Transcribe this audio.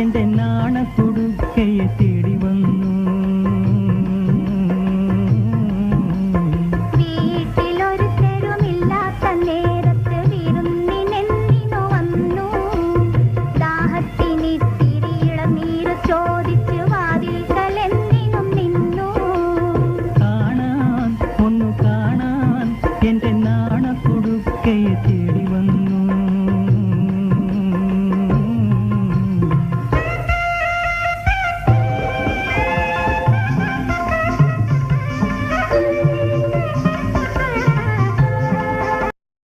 എന്റെ നാണത്തുടുക്കയെ തേടി വന്നു. വീട്ടിലൊരു തെരുമില്ലാത്ത നേരത്ത് വിരുന്നിനെന്തിനു വന്നു. ദാഹത്തിനിത്തിരി ഇളനീര് ചോദിച്ച് വാതിൽക്കലെന്തിനും നിന്നു. കാണാൻ ഒന്നു കാണാൻ എന്റെ നാണത്തുടുക്കയെ തേടി വന്നു.